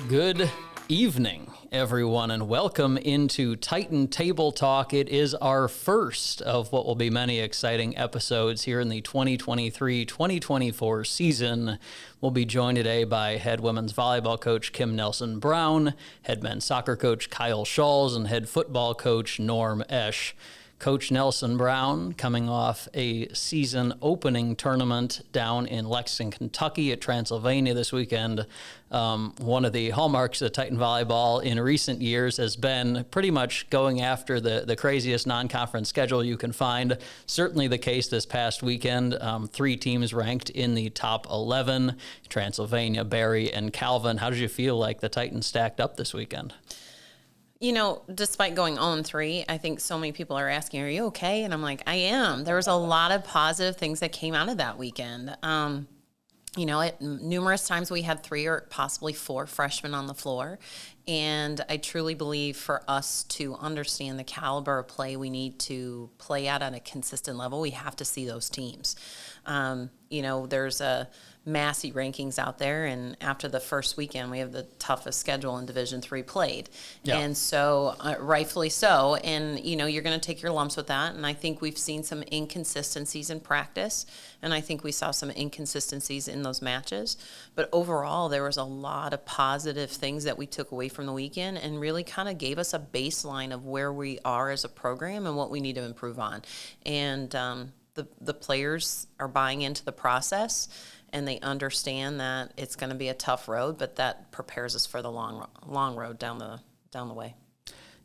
Good evening, everyone, and welcome into Titan Table Talk. It is our first of what will be many exciting episodes here in the 2023-2024 season. We'll be joined today by head women's volleyball coach Kim Nelson-Brown, head men's soccer coach Kyle Schauls, and head football coach Norm Eash. Coach Nelson-Brown coming off a season opening tournament down in Lexington, Kentucky at Transylvania this weekend. One of the hallmarks of Titan volleyball in recent years has been pretty much going after the craziest non-conference schedule you can find. Certainly the case this past weekend. 3 teams ranked in the top 11, Transylvania, Barry, and Calvin. How did you feel like the Titans stacked up this weekend? You know, despite going 0-3, I think so many people are asking, are you okay? And I'm like, I am. There was a lot of positive things that came out of that weekend. Numerous times we had 3 or possibly 4 freshmen on the floor. And I truly believe for us to understand the caliber of play we need to play at on a consistent level, we have to see those teams. There's a massy rankings out there, and after the first weekend, we have the toughest schedule in Division III played. Yeah. And so, rightfully so, and, you're going to take your lumps with that, and I think we've seen some inconsistencies in practice, and I think we saw some inconsistencies in those matches, but overall, there was a lot of positive things that we took away from the weekend and really kind of gave us a baseline of where we are as a program and what we need to improve on. And the players are buying into the process, and they understand that it's going to be a tough road, but that prepares us for the long road down the way.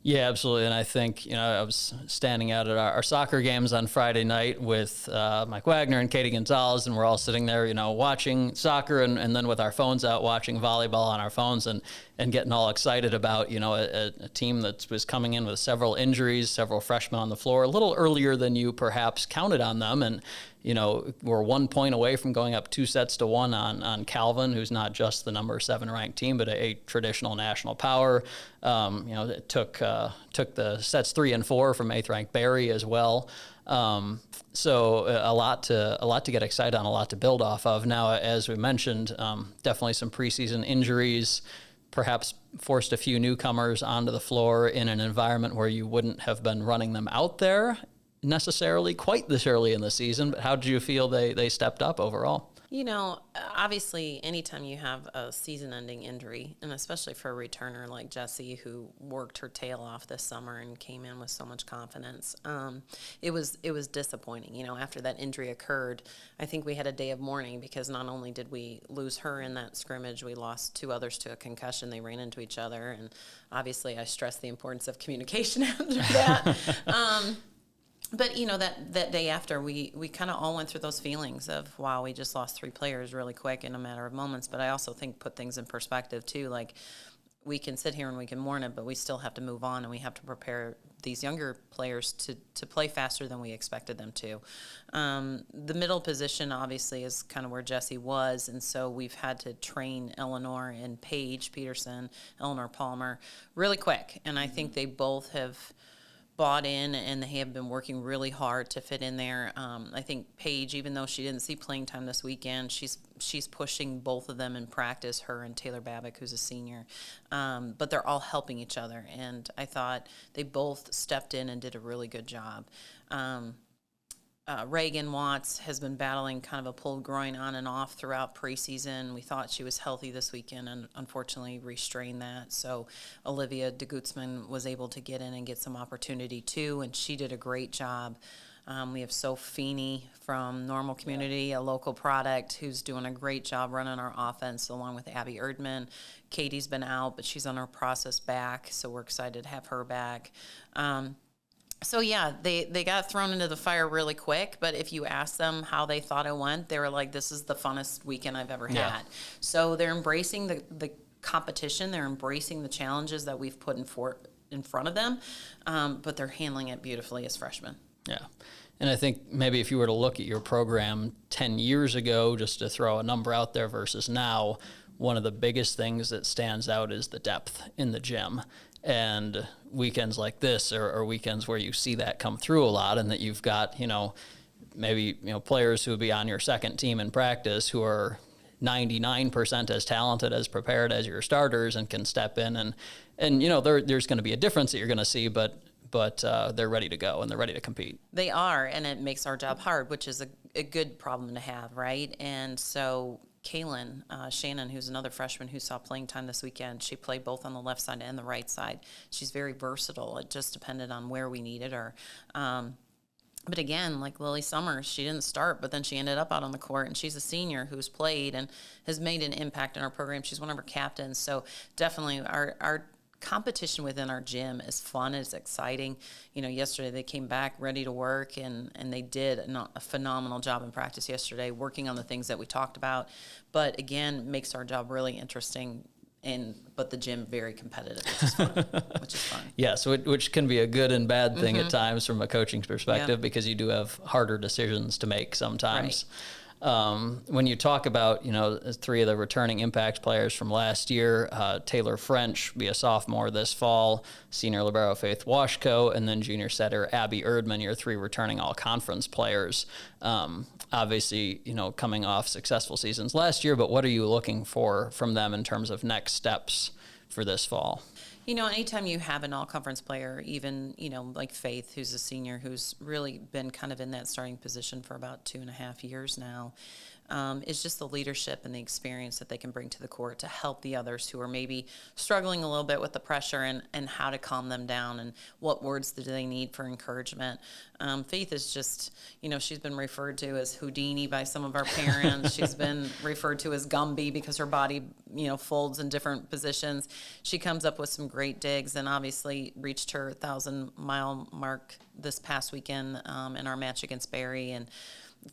Yeah, absolutely. And I think, I was standing out at our soccer games on Friday night with Mike Wagner and Katie Gonzalez, and we're all sitting there, watching soccer and then with our phones out watching volleyball on our phones and getting all excited about, a team that was coming in with several injuries, several freshmen on the floor, a little earlier than you perhaps counted on them. And, we're 1 point away from going up 2-1 on Calvin, who's not just the number 7 ranked team, but a traditional national power. It took the sets 3 and 4 from 8th ranked Barry as well. So a lot to get excited on, a lot to build off of. Now, as we mentioned, definitely some preseason injuries, perhaps forced a few newcomers onto the floor in an environment where you wouldn't have been running them out there necessarily quite this early in the season, but how did you feel they stepped up overall? Obviously, anytime you have a season-ending injury, and especially for a returner like Jessie, who worked her tail off this summer and came in with so much confidence, it was disappointing. After that injury occurred, I think we had a day of mourning because not only did we lose her in that scrimmage, we lost 2 others to a concussion. They ran into each other, and obviously I stressed the importance of communication after that. But, that day after, we kind of all went through those feelings of, wow, we just lost 3 players really quick in a matter of moments. But I also think put things in perspective, too. Like, we can sit here and we can mourn it, but we still have to move on, and we have to prepare these younger players to play faster than we expected them to. The middle position, obviously, is kind of where Jessie was, and so we've had to train Eleanor and Paige Peterson, Eleanor Palmer, really quick. And I think they both have bought in, and they have been working really hard to fit in there. I think Paige, even though she didn't see playing time this weekend, she's pushing both of them in practice, her and Taylor Babbitt, who's a senior. But they're all helping each other, and I thought they both stepped in and did a really good job. Reagan Watts has been battling kind of a pulled groin on and off throughout preseason. We thought she was healthy this weekend and unfortunately restrained that. So Olivia DeGutzman was able to get in and get some opportunity too, and she did a great job. We have Soph Feeney from Normal Community, a local product, who's doing a great job running our offense along with Abby Erdman. Katie's been out, but she's on her process back, so we're excited to have her back. So, yeah, they got thrown into the fire really quick, but if you ask them how they thought it went, they were like, this is the funnest weekend I've ever had. So they're embracing the competition. They're embracing the challenges that we've put in front of them, but they're handling it beautifully as freshmen. Yeah. And I think maybe if you were to look at your program 10 years ago, just to throw a number out there versus now, one of the biggest things that stands out is the depth in the gym. And weekends like this are weekends where you see that come through a lot, and that you've got, maybe players who would be on your second team in practice who are 99% as talented, as prepared as your starters and can step in and there's going to be a difference that you're going to see, but they're ready to go and they're ready to compete. They are, and it makes our job hard, which is a good problem to have, right? And so Kaylin Shannon, who's another freshman who saw playing time this weekend, she played both on the left side and the right side. She's very versatile. It just depended on where we needed her. But again, like Lily Summers, she didn't start, but then she ended up out on the court, and she's a senior who's played and has made an impact in our program. She's one of our captains. So definitely our competition within our gym is fun, it's exciting. Yesterday they came back ready to work, and they did a phenomenal job in practice yesterday, working on the things that we talked about. But again, makes our job really interesting. But the gym very competitive, which is fun. Yes, which can be a good and bad thing at times from a coaching perspective, because you do have harder decisions to make sometimes. Right. When you talk about, three of the returning impact players from last year, Taylor French, be a sophomore this fall, senior libero Faith Washko, and then junior setter Abby Erdman, your three returning all-conference players. Obviously, coming off successful seasons last year, but what are you looking for from them in terms of next steps for this fall? Anytime you have an all-conference player, even, like Faith, who's a senior, who's really been kind of in that starting position for about 2.5 years now, is just the leadership and the experience that they can bring to the court to help the others who are maybe struggling a little bit with the pressure and how to calm them down and what words do they need for encouragement. Faith is just, she's been referred to as Houdini by some of our parents. She's been referred to as Gumby because her body, folds in different positions. She comes up with some great digs and obviously reached her 1,000-mile mark this past weekend in our match against Barry, and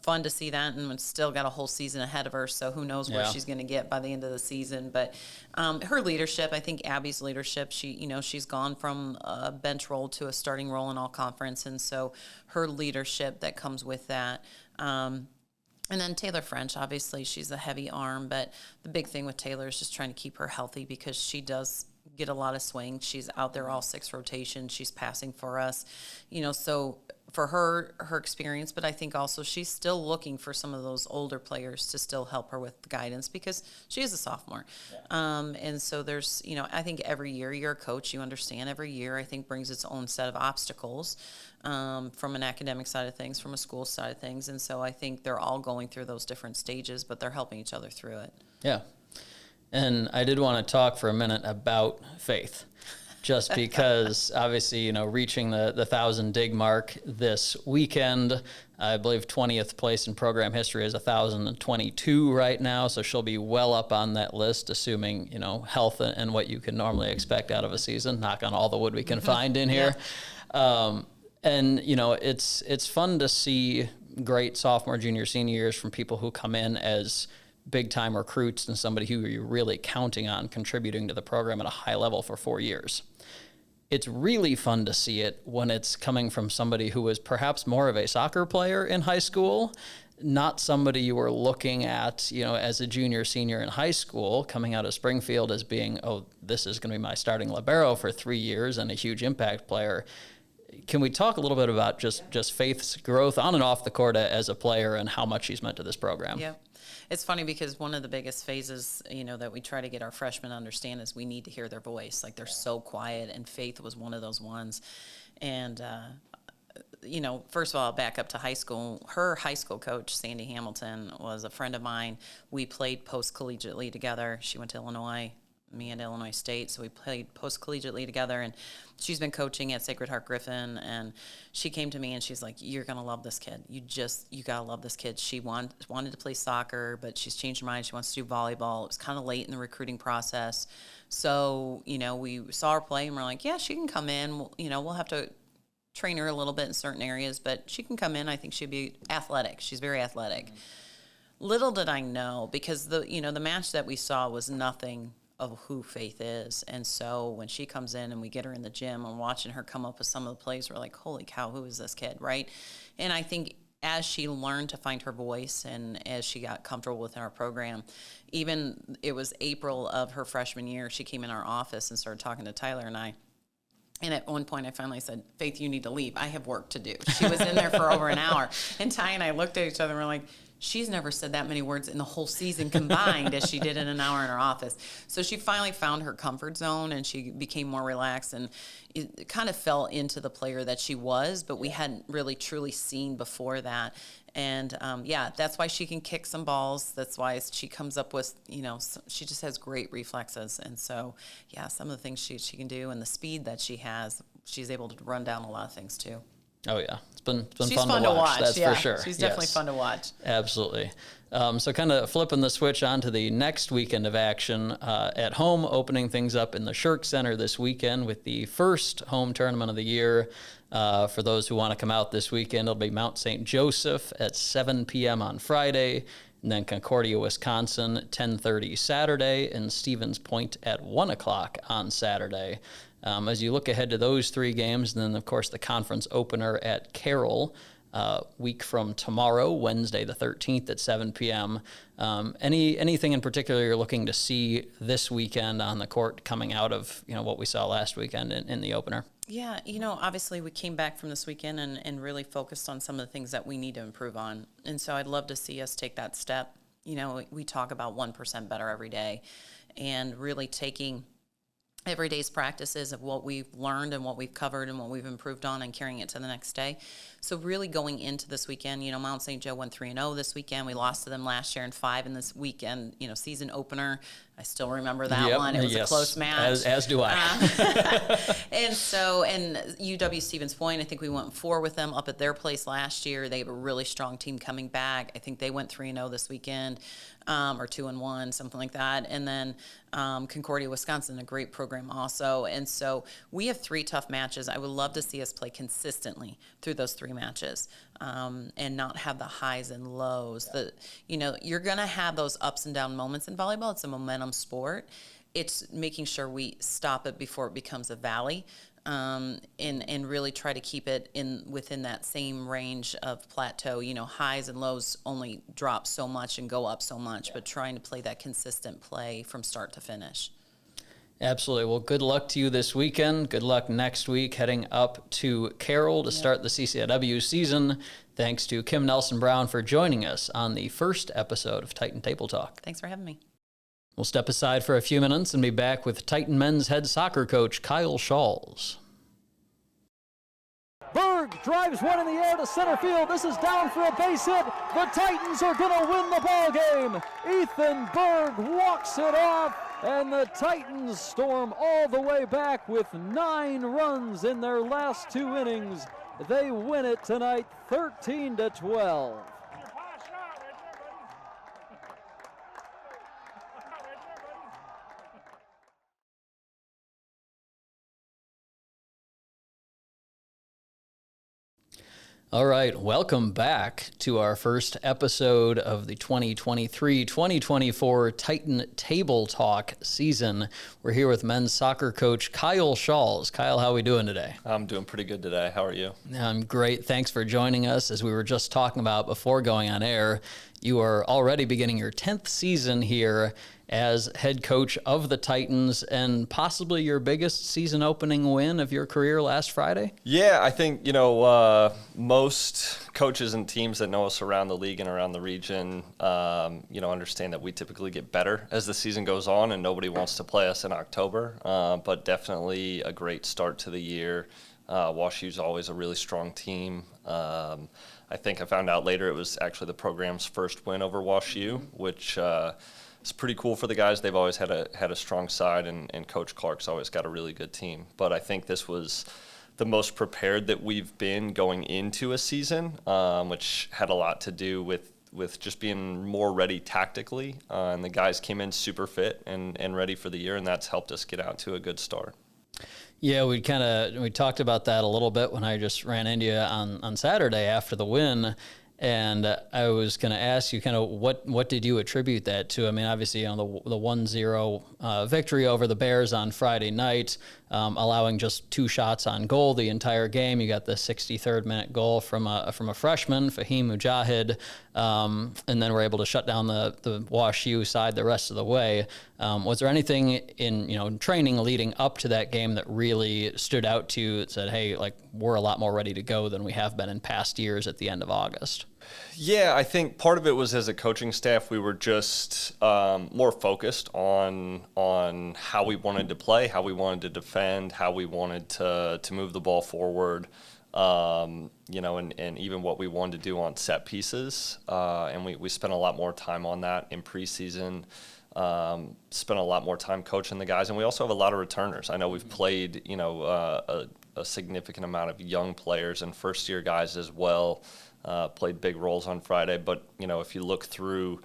fun to see that, and still got a whole season ahead of her, so who knows where she's going to get by the end of the season. But her leadership, I think Abby's leadership, she's gone from a bench role to a starting role in all conference, and so her leadership that comes with that. And then Taylor French, obviously she's a heavy arm, but the big thing with Taylor is just trying to keep her healthy because she does get a lot of swing. She's out there all 6 rotations. She's passing for us, so for her experience, but I think also she's still looking for some of those older players to still help her with the guidance because she is a sophomore. Yeah. And so there's, I think every year you're a coach, you understand every year, I think brings its own set of obstacles from an academic side of things, from a school side of things. And so I think they're all going through those different stages, but they're helping each other through it. Yeah. And I did want to talk for a minute about Faith. Just because, obviously, reaching the 1,000 dig mark this weekend, I believe 20th place in program history is 1,022 right now, so she'll be well up on that list, assuming, health and what you can normally expect out of a season. Knock on all the wood we can find in here. Yeah. It's fun to see great sophomore, junior, senior years from people who come in as big-time recruits and somebody who you're really counting on contributing to the program at a high level for 4 years. It's really fun to see it when it's coming from somebody who was perhaps more of a soccer player in high school, not somebody you were looking at, as a junior, senior in high school, coming out of Springfield as being, this is going to be my starting libero for 3 years and a huge impact player. Can we talk a little bit about just Faith's growth on and off the court as a player and how much she's meant to this program? Yeah. It's funny because one of the biggest phases, that we try to get our freshmen to understand is we need to hear their voice. Like, they're so quiet, and Faith was one of those ones. And, first of all, I'll back up to high school. Her high school coach, Sandy Hamilton, was a friend of mine. We played post-collegiately together. She went to Illinois, me and Illinois State, so we played post-collegiately together, and she's been coaching at Sacred Heart Griffin, and she came to me and she's like, you're going to love this kid. You got to love this kid. She wanted to play soccer, but she's changed her mind. She wants to do volleyball. It was kind of late in the recruiting process. So, we saw her play and we're like, yeah, she can come in. We'll have to train her a little bit in certain areas, but she can come in. I think she'd be athletic. She's very athletic. Mm-hmm. Little did I know, because the match that we saw was nothing of who Faith is. And so when she comes in and we get her in the gym and watching her come up with some of the plays, we're like, holy cow, who is this kid, right? And I think as she learned to find her voice and as she got comfortable within our program, even it was April of her freshman year, she came in our office and started talking to Tyler and I. And at one point, I finally said, Faith, you need to leave. I have work to do. She was in there for over an hour. And Ty and I looked at each other and we're like, she's never said that many words in the whole season combined as she did in an hour in her office. So she finally found her comfort zone, and she became more relaxed, and it kind of fell into the player that she was, but we hadn't really truly seen before that. And that's why she can kick some balls. That's why she comes up with, she just has great reflexes. And so, some of the things she can do, and the speed that she has, she's able to run down a lot of things too. Oh yeah, it's been she's fun to watch. That's for sure. She's definitely fun to watch. Absolutely. So kind of flipping the switch on to the next weekend of action at home, opening things up in the Shirk Center this weekend with the first home tournament of the year. For those who want to come out this weekend, it'll be Mount St. Joseph at 7 p.m. on Friday, and then Concordia, Wisconsin, 10:30 Saturday, and Stevens Point at 1 o'clock on Saturday. As you look ahead to those three games, and then, of course, the conference opener at Carroll, week from tomorrow, Wednesday the 13th at 7 p.m. Anything in particular you're looking to see this weekend on the court coming out of what we saw last weekend in the opener? Yeah, obviously we came back from this weekend and really focused on some of the things that we need to improve on. And so I'd love to see us take that step. We talk about 1% better every day, and really taking every day's practices of what we've learned and what we've covered and what we've improved on and carrying it to the next day. So really going into this weekend, Mount St. Joe went 3-0 this weekend. We lost to them last year in 5, and this weekend, season opener, I still remember that one. It was a close match. As do I. And UW Stevens Point, I think we went 4 with them up at their place last year. They have a really strong team coming back. I think they went 3-0 this weekend, or 2-1, something like that. And then Concordia, Wisconsin, a great program also. And so we have 3 tough matches. I would love to see us play consistently through those 3 matches, and not have the highs and lows. You're going to have those ups and down moments in volleyball. It's a momentum sport. It's making sure we stop it before it becomes a valley, and really try to keep it within that same range of plateau. Highs and lows only drop so much and go up so much, but trying to play that consistent play from start to finish. Absolutely. Well, good luck to you this weekend. Good luck next week heading up to Carroll to start the CCIW season. Thanks to Kim Nelson-Brown for joining us on the first episode of Titan Table Talk. Thanks for having me. We'll step aside for a few minutes and be back with Titan men's head soccer coach Kyle Schauls. Berg drives one in the air to center field. This is down for a base hit. The Titans are going to win the ball game. Ethan Berg walks it off, and the Titans storm all the way back with 9 runs in their last 2 innings. They win it tonight, 13-12. All right, welcome back to our first episode of the 2023-2024 Titan Table Talk season. We're here with men's soccer coach Kyle Schauls. Kyle, how are we doing today? I'm doing pretty good today. How are you? I'm great. Thanks for joining us. As we were just talking about before going on air, you are already beginning your 10th season here as head coach of the Titans, and possibly your biggest season opening win of your career last Friday? Yeah, I think, most coaches and teams that know us around the league and around the region, understand that we typically get better as the season goes on, and nobody wants to play us in October, but definitely a great start to the year. WashU's always a really strong team. I think I found out later it was actually the program's first win over WashU, which it's pretty cool for the guys. They've always had a strong side, and Coach Clark's always got a really good team. But I think this was the most prepared that we've been going into a season, which had a lot to do with just being more ready tactically. And the guys came in super fit and ready for the year, and that's helped us get out to a good start. Yeah, we talked about that a little bit when I just ran into you on Saturday after the win. And I was going to ask you kind of what did you attribute that to? I mean, obviously, the 1-0 victory over the Bears on Friday night, allowing just 2 shots on goal the entire game. You got the 63rd minute goal from a freshman, Fahim Mujahid, and then we're able to shut down the WashU side the rest of the way. Was there anything in training leading up to that game that really stood out to you that said, hey, we're a lot more ready to go than we have been in past years at the end of August? Yeah, I think part of it was as a coaching staff, we were just more focused on how we wanted to play, how we wanted to defend, how we wanted to move the ball forward, and even what we wanted to do on set pieces. And we spent a lot more time on that in preseason. Spent a lot more time coaching the guys, and we also have a lot of returners. I know we've played, a significant amount of young players and first-year guys as well. Played big roles on Friday, but if you look through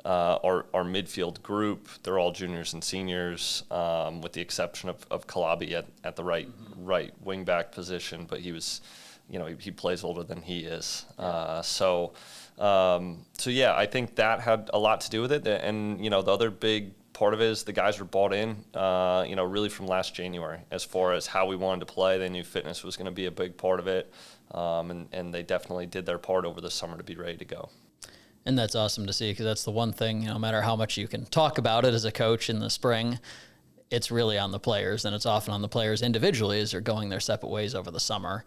our midfield group, they're all juniors and seniors, with the exception of Kalabi at the right wing back position. But he was, he plays older than he is. So yeah, I think that had a lot to do with it. And the other big part of it is the guys were bought in, really from last January as far as how we wanted to play. They knew fitness was going to be a big part of it. And they definitely did their part over the summer to be ready to go. And that's awesome to see, because that's the one thing, no matter how much you can talk about it as a coach in the spring, it's really on the players, and it's often on the players individually as they're going their separate ways over the summer.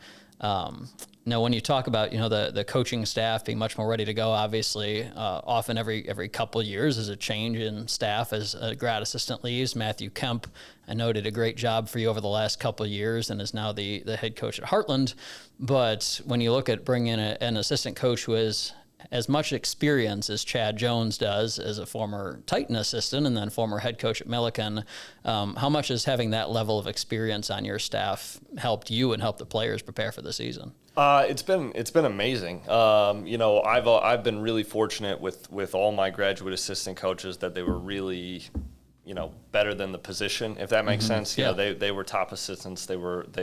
Now, when you talk about, the coaching staff being much more ready to go, obviously, often every couple of years is a change in staff as a grad assistant leaves. Matthew Kemp, I know, did a great job for you over the last couple of years and is now the head coach at Heartland. But when you look at bringing in an assistant coach who has as much experience as Chad Jones does as a former Titan assistant and then former head coach at Milliken, how much has having that level of experience on your staff helped you and helped the players prepare for the season? It's been amazing. I've been really fortunate with all my graduate assistant coaches that they were really, better than the position, if that makes sense. They were top assistants. They worked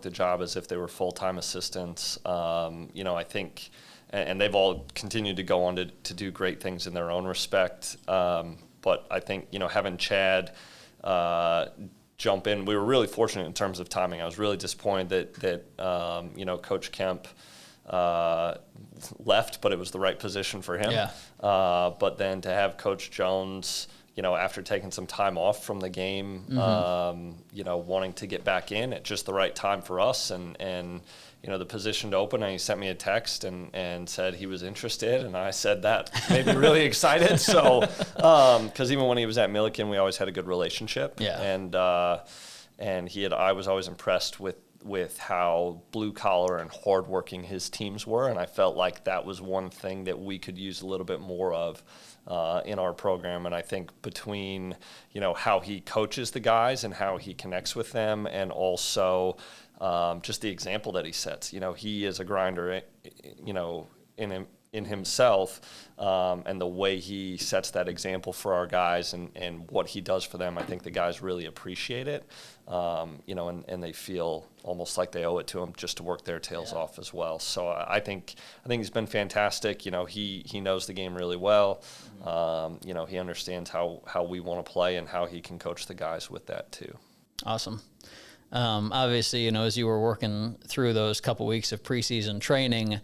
the job as if they were full-time assistants. I think, and they've all continued to go on to do great things in their own respect. But I think, having Chad jump in, we were really fortunate in terms of timing. I was really disappointed that Coach Kemp left, but it was the right position for him. Yeah. But then to have Coach Jones, after taking some time off from the game, wanting to get back in at just the right time for us, and the position to open, and he sent me a text and said he was interested, and I said that made me really excited. So, because even when he was at Milliken, we always had a good relationship. Yeah. And I was always impressed with how blue collar and hardworking his teams were, and I felt like that was one thing that we could use a little bit more of in our program. And I think between how he coaches the guys and how he connects with them, and also just the example that he sets. He is a grinder, in himself, and the way he sets that example for our guys and what he does for them, I think the guys really appreciate it, and they feel almost like they owe it to him just to work their tails off as well. So I think he's been fantastic. He knows the game really well. He understands how we want to play and how he can coach the guys with that too. Awesome. Obviously, as you were working through those couple weeks of preseason training,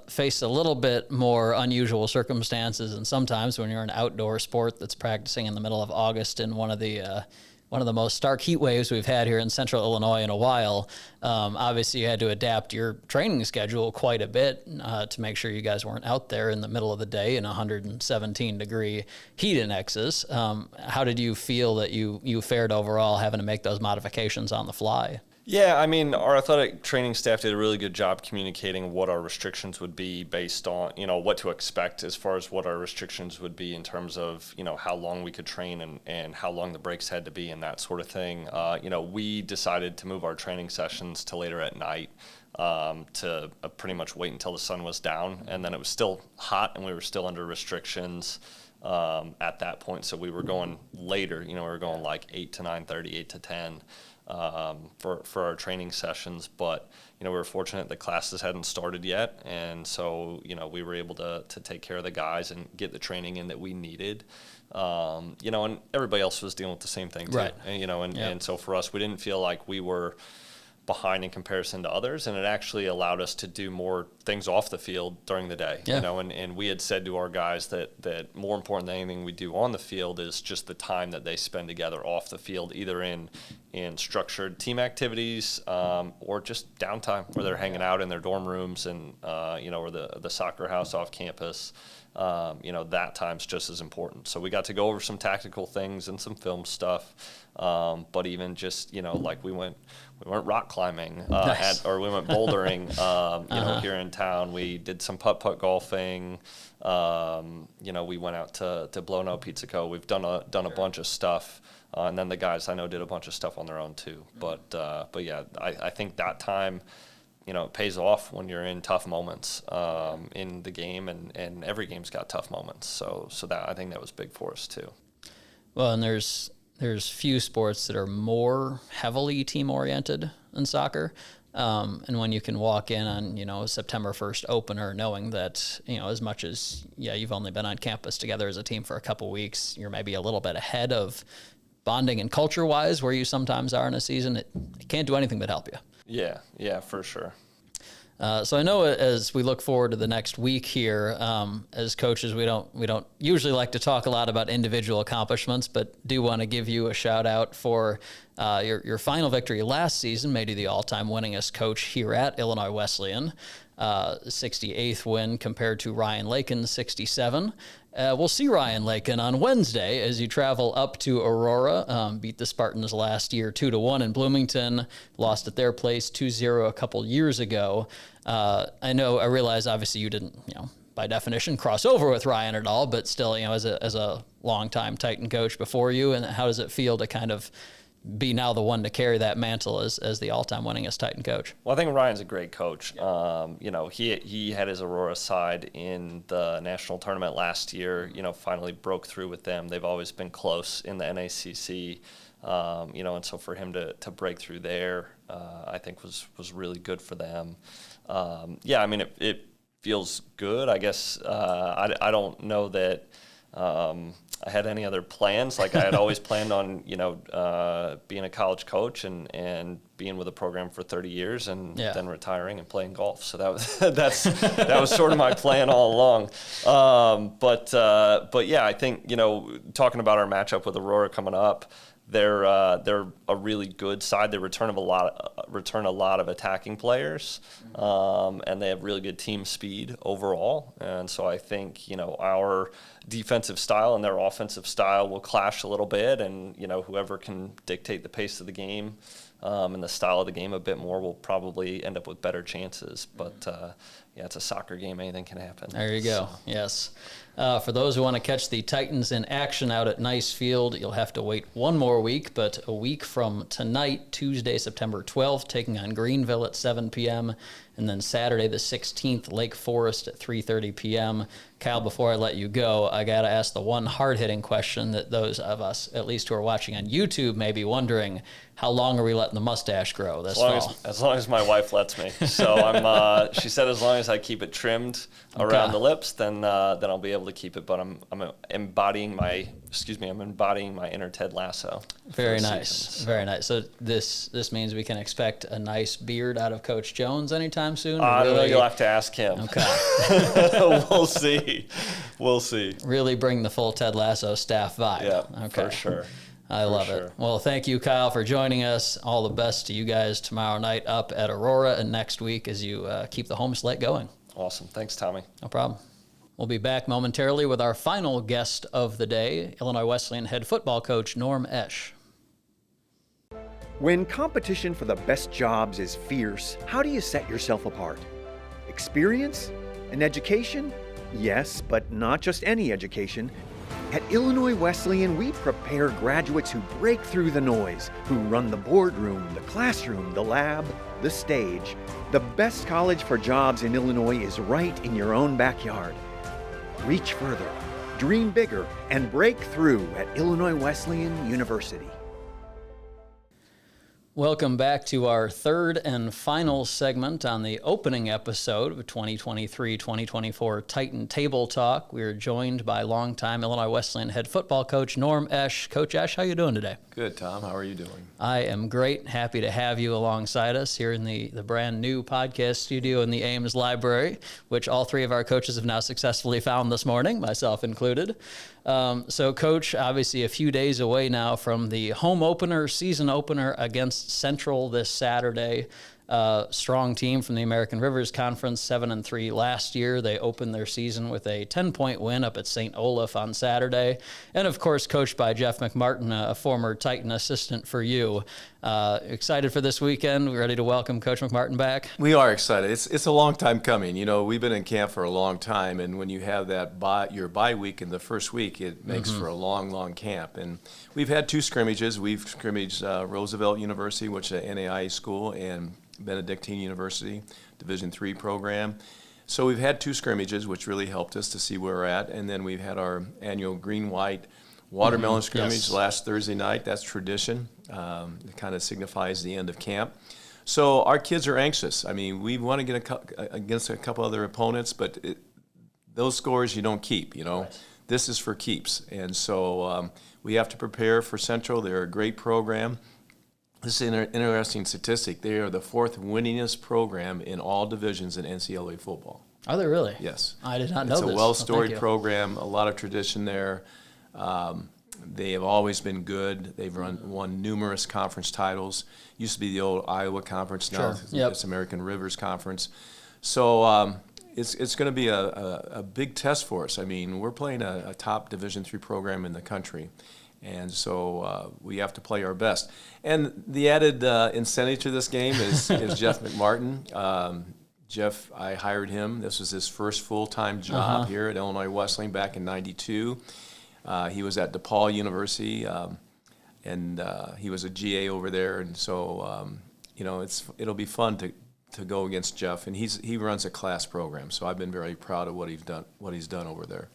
faced a little bit more unusual circumstances, and sometimes when you're an outdoor sport that's practicing in the middle of August in one of the most stark heat waves we've had here in central Illinois in a while, obviously you had to adapt your training schedule quite a bit to make sure you guys weren't out there in the middle of the day in 117-degree heat indexes. How did you feel that you fared overall having to make those modifications on the fly? Yeah, our athletic training staff did a really good job communicating what our restrictions would be based on, what to expect as far as what our restrictions would be in terms of, how long we could train and how long the breaks had to be and that sort of thing. We decided to move our training sessions to later at night, to pretty much wait until the sun was down, and then it was still hot and we were still under restrictions at that point. So we were going later, we were going like 8 to 9:30, 8 to 10. For our training sessions, but we were fortunate the classes hadn't started yet, and so we were able to take care of the guys and get the training in that we needed. And everybody else was dealing with the same thing too. Right. And so for us, we didn't feel like we were behind in comparison to others, and it actually allowed us to do more things off the field during the day. Yeah. You know, and we had said to our guys that more important than anything we do on the field is just the time that they spend together off the field, either in structured team activities or just downtime where they're hanging out in their dorm rooms and or the soccer house off campus. That time's just as important. So we got to go over some tactical things and some film stuff, but even just like we went rock climbing Nice. or we went bouldering. Here in town, we did some putt golfing. We went out to Blow No Pizza Co. We've done a bunch of stuff, and then the guys I know did a bunch of stuff on their own too. But yeah, I think that time, it pays off when you're in tough moments in the game, and every game's got tough moments. So that, I think that was big for us too. Well, and there's few sports that are more heavily team oriented than soccer. And when you can walk in on, September 1st opener, knowing that, as much as, you've only been on campus together as a team for a couple weeks, you're maybe a little bit ahead of bonding and culture wise where you sometimes are in a season. It can't do anything but help you. Yeah, for sure. So I know as we look forward to the next week here, as coaches, we don't usually like to talk a lot about individual accomplishments, but do want to give you a shout out for your final victory last season, made you the all-time winningest coach here at Illinois Wesleyan, 68th win compared to Ryan Lakin's 67. We'll see Ryan Lakin on Wednesday as you travel up to Aurora, beat the Spartans last year 2-1 in Bloomington, lost at their place 2-0 a couple years ago. I realize obviously you didn't, by definition, cross over with Ryan at all, but still, as a longtime Titan coach before you, and how does it feel to kind of be now the one to carry that mantle as the all-time winningest Titan coach? Well, I think Ryan's a great coach. He had his Aurora side in the national tournament last year, finally broke through with them. They've always been close in the NACC, and so for him to break through there, I think was really good for them. It feels good. I guess I don't know that I had any other plans. Like I had always planned on, being a college coach and being with a program for 30 years and then retiring and playing golf. So that was that was sort of my plan all along. But yeah, I think talking about our matchup with Aurora coming up, they're a really good side. They return a lot of attacking players, and they have really good team speed overall. And so I think our defensive style and their offensive style will clash a little bit, and whoever can dictate the pace of the game and the style of the game a bit more will probably end up with better chances. But it's a soccer game; anything can happen. There you go. So. Yes. For those who want to catch the Titans in action out at Nice Field, you'll have to wait one more week, but a week from tonight, Tuesday, September 12th, taking on Greenville at 7 p.m., and then Saturday the 16th, Lake Forest at 3:30 p.m. Kyle, before I let you go, I got to ask the one hard-hitting question that those of us, at least who are watching on YouTube, may be wondering: how long are we letting the mustache grow this fall? As long as my wife lets me. So she said as long as I keep it trimmed around the lips, then I'll be able to keep it. But I'm embodying my inner Ted Lasso. Very nice. Very nice. So this means we can expect a nice beard out of Coach Jones anytime soon? I don't know. You'll have to ask him. Okay. We'll see. Really bring the full Ted Lasso staff vibe. Yeah, okay. For sure. I love it. Well, thank you, Kyle, for joining us. All the best to you guys tomorrow night up at Aurora and next week as you keep the home slate going. Awesome. Thanks, Tommy. No problem. We'll be back momentarily with our final guest of the day, Illinois Wesleyan head football coach Norm Eash. When competition for the best jobs is fierce, how do you set yourself apart? Experience? An education? Yes, but not just any education. At Illinois Wesleyan, we prepare graduates who break through the noise, who run the boardroom, the classroom, the lab, the stage. The best college for jobs in Illinois is right in your own backyard. Reach further, dream bigger, and break through at Illinois Wesleyan University. Welcome back to our third and final segment on the opening episode of 2023-2024 Titan Table Talk. We are joined by longtime Illinois Wesleyan head football coach Norm Eash. Coach Eash, how are you doing today? Good, Tom. How are you doing? I am great. Happy to have you alongside us here in the brand new podcast studio in the Ames Library, which all three of our coaches have now successfully found this morning, myself included. So, Coach, obviously a few days away now from the home opener, season opener against Central this Saturday. Strong team from the American Rivers Conference, 7-3 last year. They opened their season with a 10-point win up at St. Olaf on Saturday. And, of course, coached by Jeff McMartin, a former Titan assistant for you. Excited for this weekend? We're ready to welcome Coach McMartin back? We are excited. It's a long time coming. You know, we've been in camp for a long time, and when you have that your bye week in the first week, it makes for a long, long camp. And we've had two scrimmages. We've scrimmaged Roosevelt University, which is an NAIA school, and Benedictine University, Division III program. So we've had two scrimmages, which really helped us to see where we're at. And then we've had our annual green-white watermelon scrimmage last Thursday night. That's tradition. It kind of signifies the end of camp. So our kids are anxious. I mean, we want to get against a couple other opponents, but those scores you don't keep, you know. Right. This is for keeps. And so we have to prepare for Central. They're a great program. This is an interesting statistic. They are the fourth winningest program in all divisions in NCAA football. Are they really? Yes. I did not know this. It's a well-storied program, a lot of tradition there. They have always been good. They've won numerous conference titles. Used to be the old Iowa Conference, now it's American Rivers Conference. So it's going to be a big test for us. I mean, we're playing a top Division III program in the country. And so we have to play our best. And the added incentive to this game is Jeff McMartin. Jeff, I hired him. This was his first full-time job here at Illinois Wesleyan back in '92. He was at DePaul University, and he was a GA over there. And so, you know, it'll be fun to go against Jeff. And he runs a class program, so I've been very proud of what he's done over there.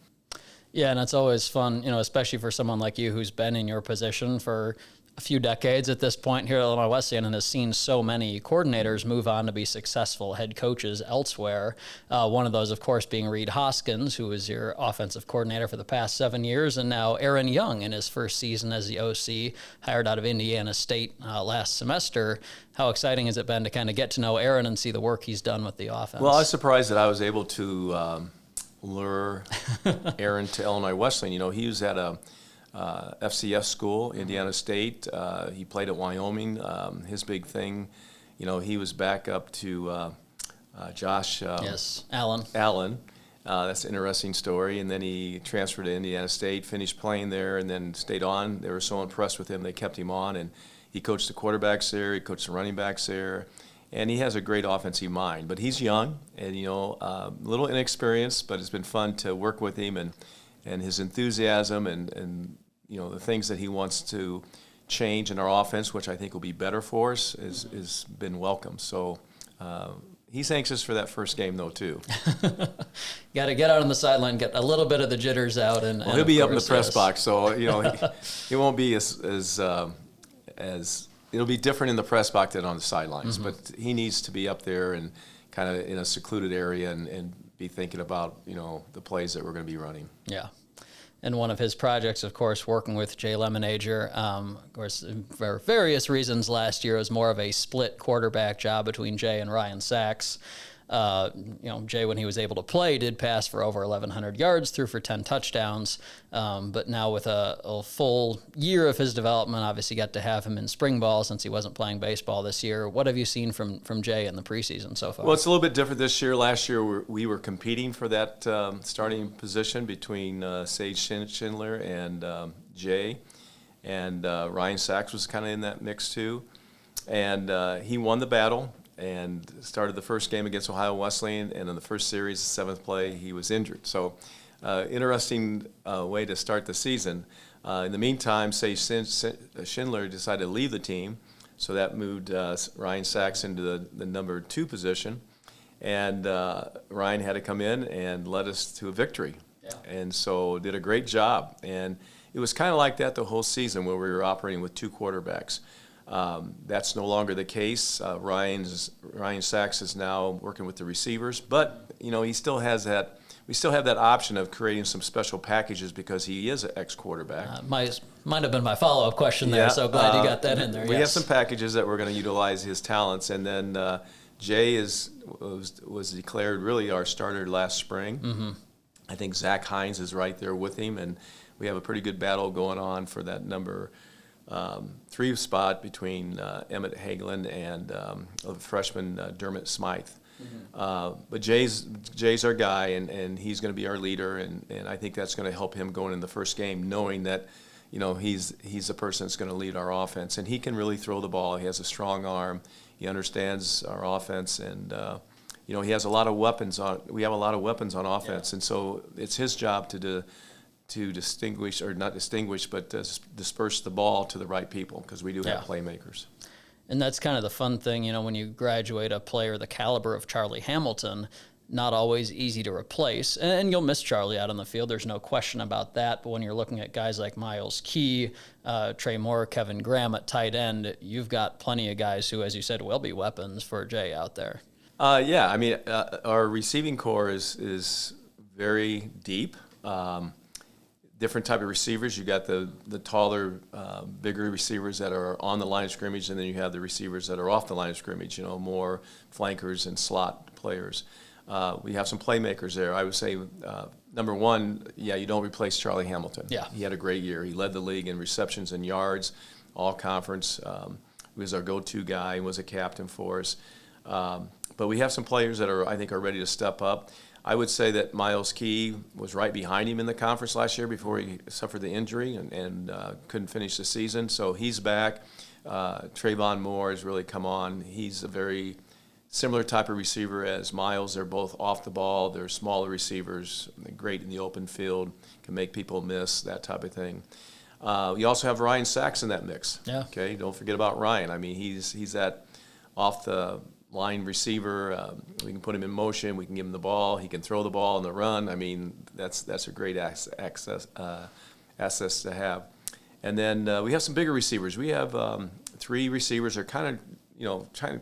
Yeah, and it's always fun, you know, especially for someone like you who's been in your position for a few decades at this point here at Illinois Wesleyan and has seen so many coordinators move on to be successful head coaches elsewhere. One of those, of course, being Reed Hoskins, who was your offensive coordinator for the past 7 years, and now Aaron Young in his first season as the OC, hired out of Indiana State last semester. How exciting has it been to kind of get to know Aaron and see the work he's done with the offense? Well, I was surprised that I was able to lure Aaron to Illinois Wesleyan. You know, he was at a FCS school, Indiana State. He played at Wyoming. His big thing, you know, he was back up to Josh. Allen. That's an interesting story. And then he transferred to Indiana State, finished playing there, and then stayed on. They were so impressed with him, they kept him on. And he coached the quarterbacks there. He coached the running backs there. And he has a great offensive mind. But he's young and, you know, a little inexperienced, but it's been fun to work with him and his enthusiasm and you know, the things that he wants to change in our offense, which I think will be better for us, is been welcome. So he's anxious for that first game, though, too. Got to get out on the sideline, get a little bit of the jitters out. Well, he'll be up in the press box, so, you know, he won't be as it'll be different in the press box than on the sidelines. But he needs to be up there and kind of in a secluded area and be thinking about, you know, the plays that we're going to be running. Yeah. And one of his projects, of course, working with Jay Lemonager, of course, for various reasons last year, was more of a split quarterback job between Jay and Ryan Sachs. You know, Jay, when he was able to play, did pass for over 1,100 yards, threw for 10 touchdowns. But now with a full year of his development, obviously got to have him in spring ball since he wasn't playing baseball this year. What have you seen from Jay in the preseason so far? Well, it's a little bit different this year. Last year we were competing for that starting position between Sage Schindler and Jay. And Ryan Sachs was kind of in that mix too. And he won the battle and started the first game against Ohio Wesleyan, and in the first series, the seventh play, he was injured. So interesting way to start the season. In the meantime, Sage Schindler decided to leave the team, so that moved Ryan Sachs into the number 2 position, and Ryan had to come in and led us to a victory. Yeah. And so did a great job. And it was kind of like that the whole season where we were operating with 2 quarterbacks. That's no longer the case. Ryan Sachs is now working with the receivers, but he still has that. We still have that option of creating some special packages because he is an ex-quarterback. Might have been my follow-up question there, so glad you got that in there. We have some packages that we're going to utilize his talents, and then Jay was declared really our starter last spring. Mm-hmm. I think Zach Hines is right there with him, and we have a pretty good battle going on for that number 3 spot between Emmett Hagelin and the freshman Dermot Smythe. Mm-hmm. But Jay's our guy, and he's going to be our leader, and I think that's going to help him going in the first game, knowing that he's the person that's going to lead our offense, and he can really throw the ball. He has a strong arm. He understands our offense, and he has a lot of weapons on. We have a lot of weapons on offense, and so it's his job to distinguish, or not distinguish, but disperse the ball to the right people, because we do have playmakers. And that's kind of the fun thing, when you graduate a player the caliber of Charlie Hamilton, not always easy to replace. And you'll miss Charlie out on the field. There's no question about that. But when you're looking at guys like Miles Key, Trey Moore, Kevin Graham at tight end, you've got plenty of guys who, as you said, will be weapons for Jay out there. Our receiving core is very deep. Different type of receivers. You got the taller, bigger receivers that are on the line of scrimmage, and then you have the receivers that are off the line of scrimmage, more flankers and slot players. We have some playmakers there. I would say, number one, you don't replace Charlie Hamilton. Yeah. He had a great year. He led the league in receptions and yards, all conference. He was our go-to guy. He was a captain for us. But we have some players that I think are ready to step up. I would say that Miles Key was right behind him in the conference last year before he suffered the injury and couldn't finish the season. So he's back. Trayvon Moore has really come on. He's a very similar type of receiver as Miles. They're both off the ball. They're smaller receivers, great in the open field, can make people miss, that type of thing. You also have Ryan Sachs in that mix. Yeah. Okay, don't forget about Ryan. I mean, he's that off the line receiver. We can put him in motion. We can give him the ball. He can throw the ball on the run. I mean, that's a great assets to have. And then we have some bigger receivers. We have 3 receivers that are kind of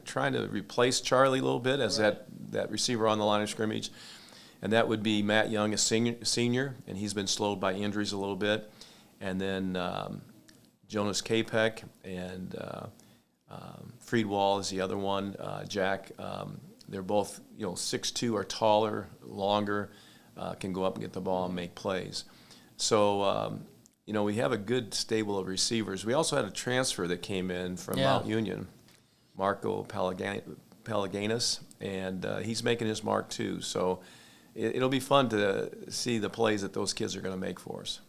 trying to replace Charlie a little bit as that receiver on the line of scrimmage. And that would be Matt Young, a senior, and he's been slowed by injuries a little bit. And then Jonas Kapek and Friedwall is the other one. Jack, they're both 6'2" or taller, longer, can go up and get the ball and make plays. So we have a good stable of receivers. We also had a transfer that came in from Mount Union, Marco Pelagianis, and he's making his mark too. So it'll be fun to see the plays that those kids are going to make for us.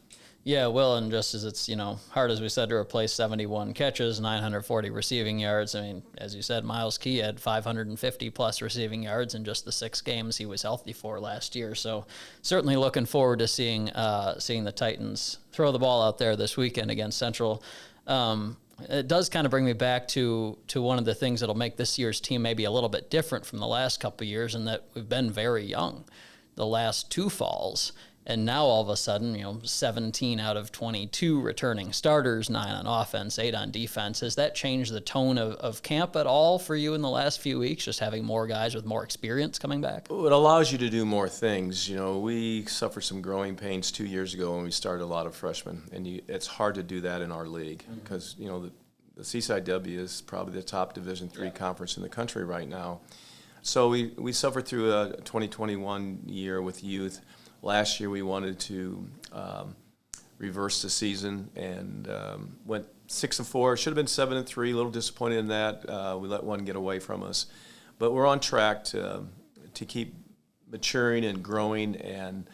Yeah, well, and just as it's, hard as we said to replace 71 catches, 940 receiving yards. I mean, as you said, Miles Key had 550-plus receiving yards in just the 6 games he was healthy for last year. So certainly looking forward to seeing the Titans throw the ball out there this weekend against Central. It does kind of bring me back to one of the things that'll make this year's team maybe a little bit different from the last couple of years, in that we've been very young the last 2 falls. And now all of a sudden, 17 out of 22 returning starters, 9 on offense, 8 on defense. Has that changed the tone of camp at all for you in the last few weeks, just having more guys with more experience coming back? Well, it allows you to do more things. We suffered some growing pains 2 years ago when we started a lot of freshmen, and it's hard to do that in our league because, the Seaside W is probably the top Division III conference in the country right now. So we suffered through a 2021 year with youth. Last year we wanted to reverse the season and went 6-4. Should have been 7-3. A little disappointed in that. We let one get away from us, but we're on track to keep maturing and growing and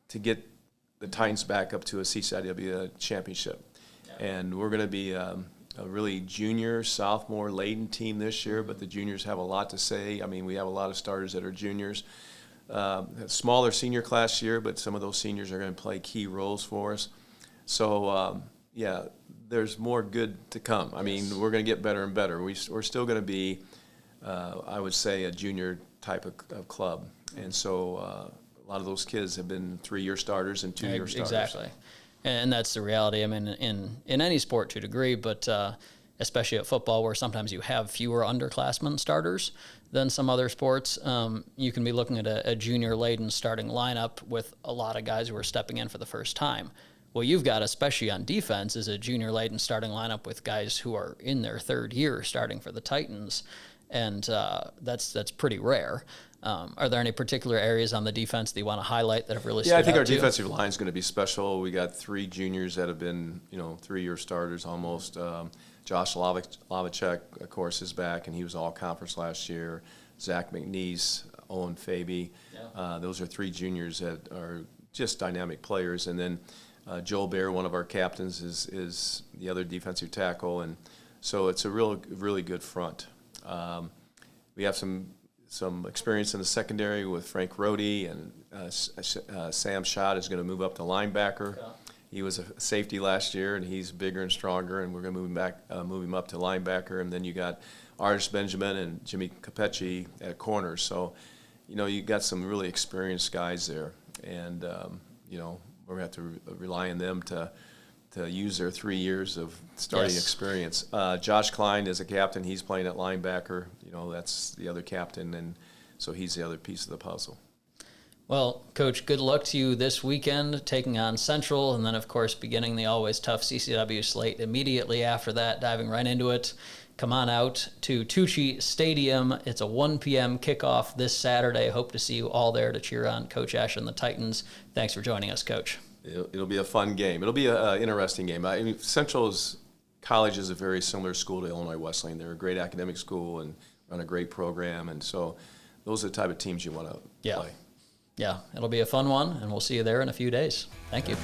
to get the Titans back up to a CCIW championship. Yeah. And we're going to be a really junior, sophomore, laden team this year, but the juniors have a lot to say. I mean, we have a lot of starters that are juniors. Smaller senior class year, but some of those seniors are going to play key roles for us. So, there's more good to come. I mean, we're going to get better and better. We're still going to be, I would say, a junior type of club. And so a lot of those kids have been 3-year starters and 2-year starters. Exactly. And that's the reality. I mean, in any sport to a degree, but especially at football, where sometimes you have fewer underclassmen starters than some other sports. You can be looking at a junior-laden starting lineup with a lot of guys who are stepping in for the first time. Well, you've got, especially on defense, is a junior-laden starting lineup with guys who are in their third year starting for the Titans, and that's pretty rare. Are there any particular areas on the defense that you want to highlight that have really stood out? Yeah, I think our to you? defensive line is going to be special. We got 3 juniors that have been, 3-year starters almost. Josh Lavacek, of course, is back, and he was all-conference last year. Zach McNeese, Owen Faby. Yeah. Those are 3 juniors that are just dynamic players. And then Joel Bear, one of our captains, is the other defensive tackle. And so it's a really good front. We have some experience in the secondary with Frank Rohde, and Sam Schott is going to move up to linebacker. Yeah. He was a safety last year, and he's bigger and stronger, and we're going to move him up to linebacker. And then you got Artis Benjamin and Jimmy Capecci at corner. So, you got some really experienced guys there, and we're going to have to rely on them to use their 3 years of starting experience. Josh Klein is a captain. He's playing at linebacker. That's the other captain, and so he's the other piece of the puzzle. Well, Coach, good luck to you this weekend, taking on Central, and then, of course, beginning the always tough CCW slate immediately after that, diving right into it. Come on out to Tucci Stadium. It's a 1 p.m. kickoff this Saturday. Hope to see you all there to cheer on Coach Eash and the Titans. Thanks for joining us, Coach. It'll be a fun game. It'll be an interesting game. Central's college is a very similar school to Illinois Wesleyan. They're a great academic school and run a great program, and so those are the type of teams you want to play. Yeah, it'll be a fun one, and we'll see you there in a few days. Thank you.